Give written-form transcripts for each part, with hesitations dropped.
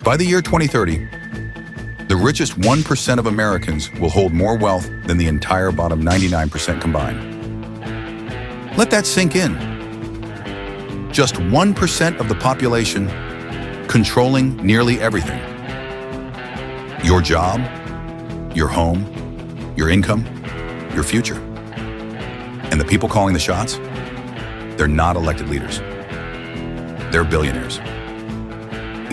By the year 2030, the richest 1% of Americans will hold more wealth than the entire bottom 99% combined. Let that sink in. Just 1% of the population controlling nearly everything. Your job, your home, your income, your future. And the people calling the shots, they're not elected leaders. They're billionaires.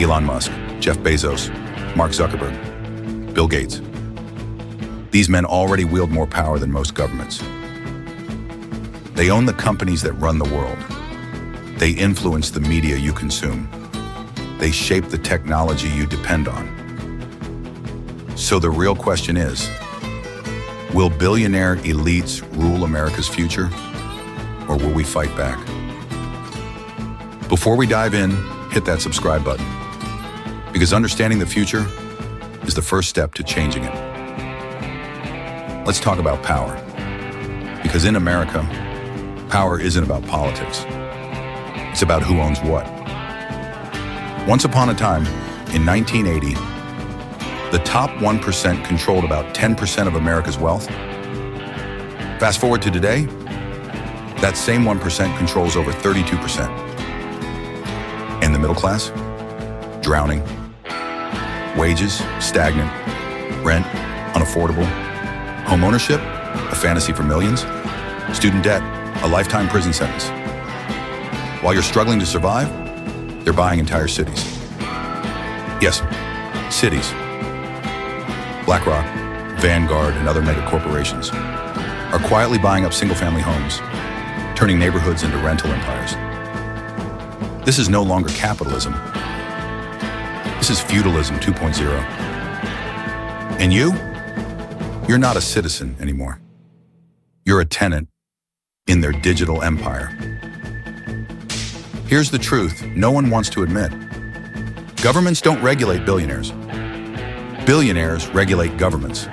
Elon Musk, Jeff Bezos, Mark Zuckerberg, Bill Gates. These men already wield more power than most governments. They own the companies that run the world. They influence the media you consume. They shape the technology you depend on. So the real question is, will billionaire elites rule America's future, or will we fight back? Before we dive in, hit that subscribe button, because understanding the future is the first step to changing it. Let's talk about power, because in America, power isn't about politics. It's about who owns what. Once upon a time, in 1980, the top 1% controlled about 10% of America's wealth. Fast forward to today, that same 1% controls over 32%. And the middle class? Drowning. Wages, stagnant. Rent, unaffordable. Home ownership, a fantasy for millions. Student debt, a lifetime prison sentence. While you're struggling to survive, they're buying entire cities. Yes, cities. BlackRock, Vanguard, and other mega corporations are quietly buying up single-family homes, turning neighborhoods into rental empires. This is no longer capitalism. This is feudalism 2.0. And you're not a citizen anymore. You're a tenant in their digital empire. Here's the truth no one wants to admit. Governments don't regulate billionaires. Billionaires regulate governments.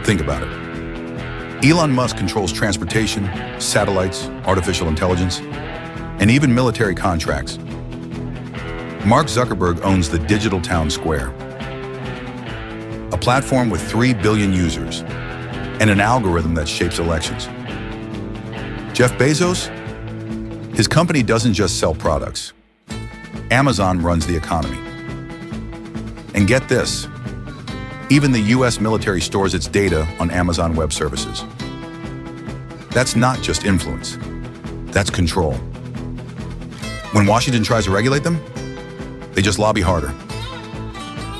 Think about it. Elon Musk controls transportation, satellites, artificial intelligence, and even military contracts. Mark Zuckerberg owns the digital town square, a platform with 3 billion users and an algorithm that shapes elections. Jeff Bezos, his company doesn't just sell products. Amazon runs the economy. And get this, even the US military stores its data on Amazon Web Services. That's not just influence, that's control. When Washington tries to regulate them, they just lobby harder.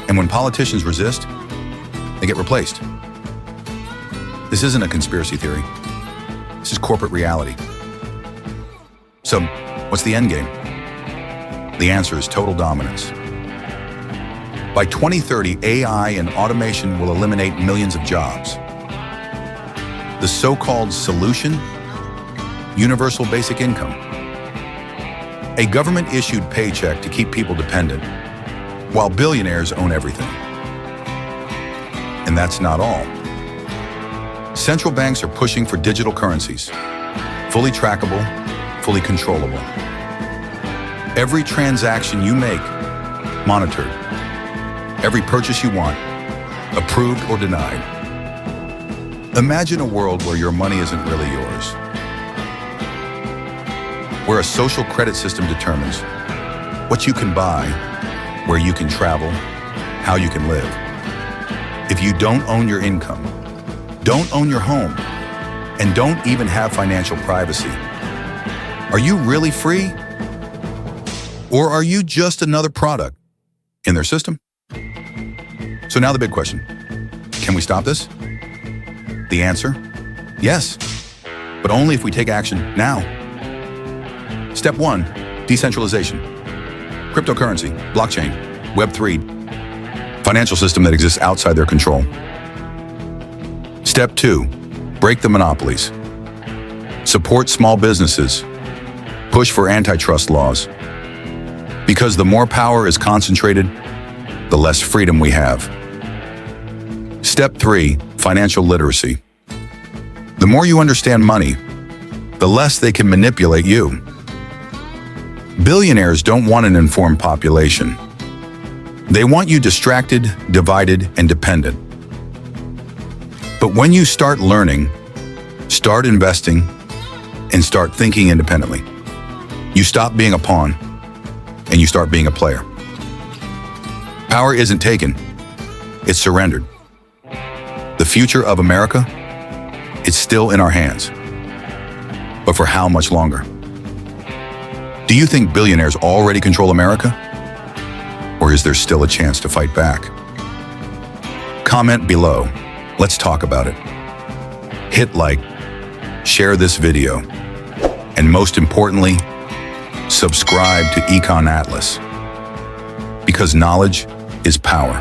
And when politicians resist, they get replaced. This isn't a conspiracy theory. This is corporate reality. So, what's the end game? The answer is total dominance. By 2030, AI and automation will eliminate millions of jobs. The so-called solution? Universal basic income. A government-issued paycheck to keep people dependent, while billionaires own everything. And that's not all. Central banks are pushing for digital currencies, fully trackable, fully controllable. Every transaction you make, monitored. Every purchase you want, approved or denied. Imagine a world where your money isn't really yours, where a social credit system determines what you can buy, where you can travel, how you can live. If you don't own your income, don't own your home, and don't even have financial privacy, are you really free? Or are you just another product in their system? So now the big question, can we stop this? The answer, yes, but only if we take action now. Step 1, decentralization. Cryptocurrency, blockchain, Web3, financial system that exists outside their control. Step 2, break the monopolies. Support small businesses. Push for antitrust laws. Because the more power is concentrated, the less freedom we have. Step 3, financial literacy. The more you understand money, the less they can manipulate you. Billionaires don't want an informed population. They want you distracted, divided, and dependent. But when you start learning, start investing, and start thinking independently, you stop being a pawn and you start being a player. Power isn't taken, it's surrendered. The future of America, it's still in our hands. But for how much longer? Do you think billionaires already control America? Or is there still a chance to fight back? Comment below. Let's talk about it. Hit like, share this video, and most importantly, subscribe to Econ Atlas. Because knowledge is power.